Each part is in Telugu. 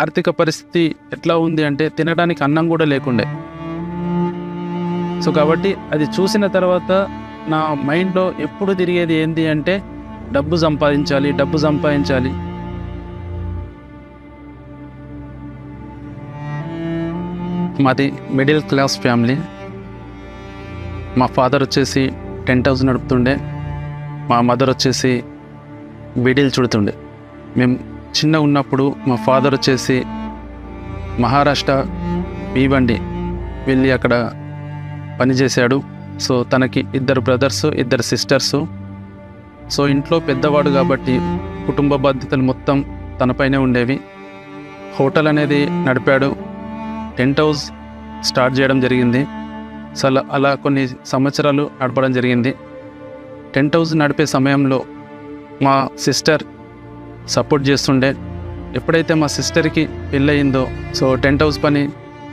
ఆర్థిక పరిస్థితి ఎట్లా ఉంది అంటే తినడానికి అన్నం కూడా లేకుండే. సో కాబట్టి అది చూసిన తర్వాత నా మైండ్లో ఎప్పుడు తిరిగేది ఏంటి అంటే డబ్బు సంపాదించాలి, డబ్బు సంపాదించాలి. మాది మిడిల్ క్లాస్ ఫ్యామిలీ. మా ఫాదర్ వచ్చేసి టెంట్ హౌస్ నడుపుతుండే, మా మదర్ వచ్చేసి బీడీలు చుడుతుండే. మేము చిన్నగా ఉన్నప్పుడు మా ఫాదర్ వచ్చేసి మహారాష్ట్ర భీవండి వెళ్ళి అక్కడ పనిచేశాడు. సో తనకి 2 బ్రదర్స్ 2 సిస్టర్సు. సో ఇంట్లో పెద్దవాడు కాబట్టి కుటుంబ బాధ్యతలు మొత్తం తనపైనే ఉండేవి. హోటల్ అనేది నడిపాడు, టెంట్ హౌస్ స్టార్ట్ చేయడం జరిగింది. సో అలా కొన్ని సంవత్సరాలు నడపడం జరిగింది. టెంట్ హౌస్ నడిపే సమయంలో మా సిస్టర్ సపోర్ట్ చేస్తుండే. ఎప్పుడైతే మా సిస్టర్కి పెళ్ళయిందో సో టెంట్ హౌస్ పని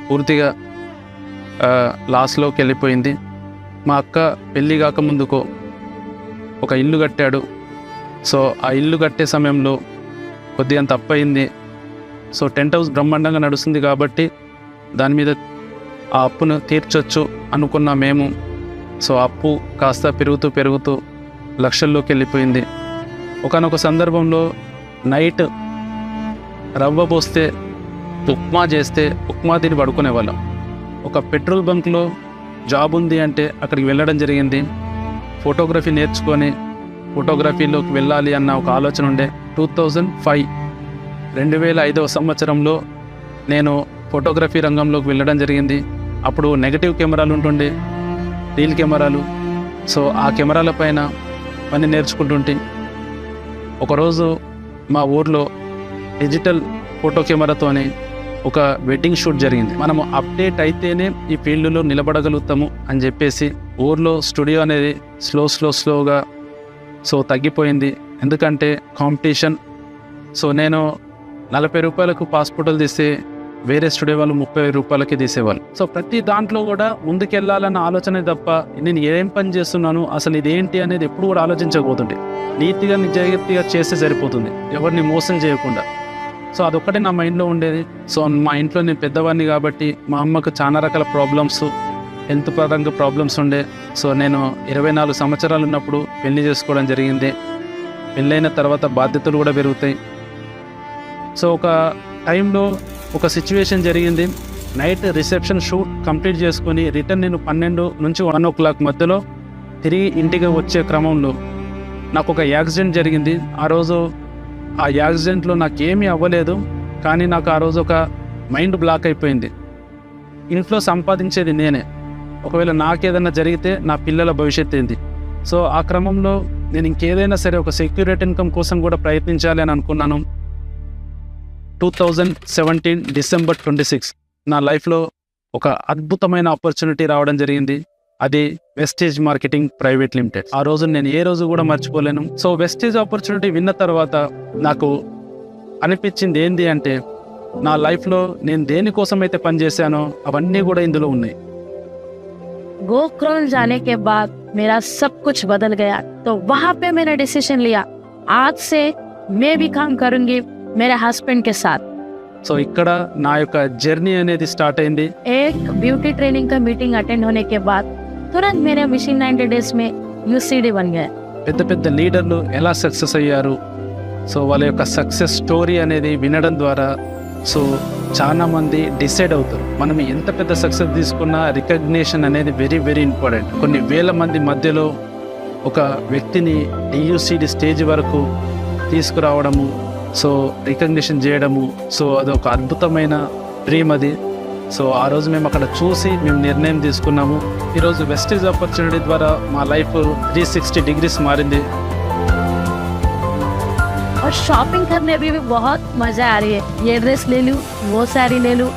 పూర్తిగా లాస్లోకి వెళ్ళిపోయింది. మా అక్క పెళ్ళి కాకముందుకు ఒక ఇల్లు కట్టాడు. సో ఆ ఇల్లు కట్టే సమయంలో కొద్దిగా తప్పయింది. సో టెంట్ హౌస్ బ్రహ్మాండంగా నడుస్తుంది కాబట్టి దాని మీద ఆ అప్పును తీర్చొచ్చు అనుకున్న మేము సో అప్పు కాస్త పెరుగుతూ లక్షల్లోకి వెళ్ళిపోయింది. ఒకానొక సందర్భంలో నైట్ రవ్వ పోస్తే ఉప్మా చేస్తే ఉప్మా తిని పడుకునేవాళ్ళం. ఒక పెట్రోల్ బంక్లో జాబ్ ఉంది అంటే అక్కడికి వెళ్ళడం జరిగింది. ఫోటోగ్రఫీ నేర్చుకొని ఫోటోగ్రఫీలోకి వెళ్ళాలి అన్న ఒక ఆలోచన ఉండే. 2005 సంవత్సరంలో నేను ఫోటోగ్రఫీ రంగంలోకి వెళ్ళడం జరిగింది. అప్పుడు నెగటివ్ కెమెరాలు ఉంటుండే, రీల్ కెమెరాలు. సో ఆ కెమెరాల పైన పని నేర్చుకుంటుంటే ఒకరోజు మా ఊర్లో డిజిటల్ ఫోటో కెమెరాతోనే ఒక వెడ్డింగ్ షూట్ జరిగింది. మనము అప్డేట్ అయితేనే ఈ ఫీల్డ్లో నిలబడగలుగుతాము అని చెప్పేసి ఊర్లో స్టూడియో అనేది స్లోగా సో తగ్గిపోయింది. ఎందుకంటే కాంపిటీషన్. సో నేను 40 రూపాయలకు పాస్పోర్టులు తీస్తే వేరే స్టూడియో వాళ్ళు 30 రూపాయలకి తీసేవాళ్ళు. సో ప్రతి దాంట్లో కూడా ముందుకెళ్ళాలన్న ఆలోచనే తప్ప నేను ఏం పని చేస్తున్నాను అసలు ఇదేంటి అనేది ఎప్పుడు కూడా ఆలోచించకపోతుంటే నీతిగా నిజాయితీగా చేస్తే సరిపోతుంది, ఎవరిని మోసం చేయకుండా. సో అదొక్కటే నా మైండ్లో ఉండేది. సో మా ఇంట్లో నేను పెద్దవాడిని కాబట్టి మా అమ్మకు చాలా రకాల ప్రాబ్లమ్స్, హెల్త్ పరంగా ప్రాబ్లమ్స్ ఉండే. సో నేను 24 సంవత్సరాలు ఉన్నప్పుడు పెళ్లి చేసుకోవడం జరిగింది. పెళ్ళైన తర్వాత బాధ్యతలు కూడా పెరుగుతాయి. సో ఒక టైంలో ఒక సిచ్యువేషన్ జరిగింది. నైట్ రిసెప్షన్ షూట్ కంప్లీట్ చేసుకొని రిటర్న్ నేను 12 నుంచి 1 o'clock మధ్యలో తిరిగి ఇంటికి వచ్చే క్రమంలో నాకు ఒక యాక్సిడెంట్ జరిగింది. ఆ రోజు ఆ యాక్సిడెంట్లో నాకేమీ అవ్వలేదు, కానీ నాకు ఆ రోజు ఒక మైండ్ బ్లాక్ అయిపోయింది. ఇంట్లో సంపాదించేది నేనే, ఒకవేళ నాకేదైనా జరిగితే నా పిల్లల భవిష్యత్తు ఏంది. సో ఆ క్రమంలో నేను ఇంకేదైనా సరే ఒక సెక్యూరిటీ ఇన్కమ్ కోసం కూడా ప్రయత్నించాలి అని అనుకున్నాను. 2017 December 26 నా లైఫ్లో ఒక అద్భుతమైన ఆపర్చునిటీ రావడం జరిగింది. అది వెస్టేజ్ మార్కెటింగ్ ప్రైవేట్ లిమిటెడ్. ఆ రోజు నేను ఏ రోజు కూడా మర్చిపోలేను. సో వెస్టేజ్ ఆపర్చునిటీ విన్న తర్వాత నాకు అనిపించింది ఏంటి అంటే నా లైఫ్లో నేను దేనికోసం అయితే పనిచేశానో అవన్నీ కూడా ఇందులో ఉన్నాయి. गोकर्ण जाने के बाद मेरा सब कुछ बदल गया. तो वहाँ पे मैंने डिसीजन लिया, आज से मैं भी काम करूंगी मेरे हस्बैंड के साथ. సో ఇక్కడ నా యొక్క జర్నీ అనేది స్టార్ట్ అయింది. एक ब्यूटी ट्रेनिंग का मीटिंग अटेंड होने के बाद तुरंत मेरे मिशन 90 डेज में यूसीडी बन गया. పెద్ద పెద్ద లీడర్లు ఎలా సక్సెస్ అయ్యారు, సో వాళ్ళ యొక్క సక్సెస్ స్టోరీ అనేది వినడం ద్వారా సో చాలా మంది డిసైడ్ అవుతారు. మనం ఎంత పెద్ద సక్సెస్ తీసుకున్నా రికగ్నిషన్ అనేది వెరీ ఇంపార్టెంట్. కొన్ని వేల మంది మధ్యలో ఒక వ్యక్తిని డియూసిడి స్టేజ్ వరకు తీసుకురావడము, సో రికగ్నిషన్ చేయడము, సో అదొక అద్భుతమైన డ్రీమ్ అది. సో ఆ రోజు మేము అక్కడ చూసి మేము నిర్ణయం తీసుకున్నాము. ఈరోజు వెస్టేజ్ ఆపర్చునిటీ ద్వారా మా లైఫ్ 360 degrees మారింది. और शॉपिंग करने में भी बहुत मजा आ रही है. ये ड्रेस ले लूं, वो साड़ी ले लूं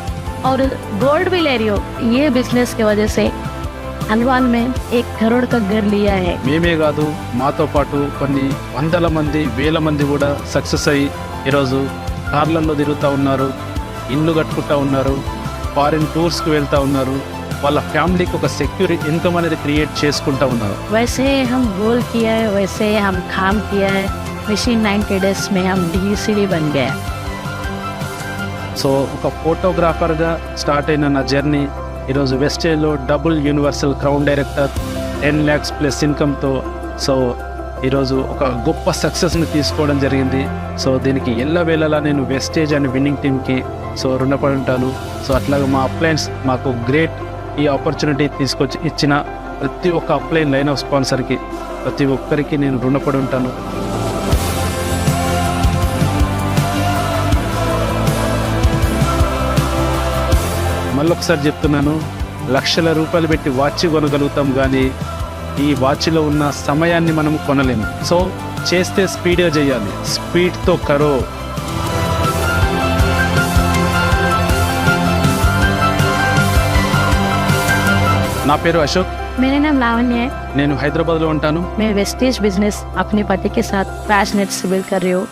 और गोल्ड भी ले रही हूँ. ये बिजनेस की वजह से हल्द्वार में 1 करोड़ का घर लिया है. మేమే కాదు, మాతో పాటు కొన్ని వందల మంది వేల మంది కూడా సక్సెస్ అయ్యి ఈరోజు కార్లలో తిరుగుతూ ఉన్నారు, ఇల్లు కట్టుకుంటూ ఉన్నారు, ఫారిన్ టూర్స్కి వెళ్తూ ఉన్నారు. వాళ్ళ ఫ్యామిలీకి ఒక సెక్యూర్ ఇన్కమ్ అనేది క్రియేట్ చేసుకుంటూ ఉన్నారు. वैसे हम गोल किया है, वैसे हम काम किया है. मिशन 90 डेज में हम DCD बन गए. సో ఒక ఫోటోగ్రాఫర్గా స్టార్ట్ అయిన నా జర్నీ ఈరోజు వెస్టేజ్లో double universal crown director 10 lakhs plus ఇన్కమ్తో సో ఈరోజు ఒక గొప్ప సక్సెస్ని తీసుకోవడం జరిగింది. సో దీనికి ఎల్లవేళలా నేను వెస్టేజ్ అండ్ విన్నింగ్ టీమ్కి సో రుణపడి ఉంటాను. సో అట్లాగే మా అప్లయన్స్ మాకు గ్రేట్ ఈ ఆపర్చునిటీ తీసుకొచ్చి ఇచ్చిన ప్రతి ఒక్క అప్లైన్ లైన్ ఆఫ్ స్పాన్సర్కి ప్రతి ఒక్కరికి నేను రుణపడి ఉంటాను. మళ్ళొకసారి చెప్తున్నాను, లక్షల రూపాయలు పెట్టి వాచ్ కొనగలుగుతాం కానీ ఈ వాచ్లో ఉన్న సమయాన్ని మనం కొనలేము. సో చేస్తే స్పీడ్గా చేయాలి, స్పీడ్తో కరో. నా పేరు అశోక్, मेरा नाम लावण्य है। నేను హైదరాబాద్లో ఉంటాను. मैं वेस्टेज बिजनेस अपने पति के साथ पैशनेट से बिल्ड कर रही हूँ.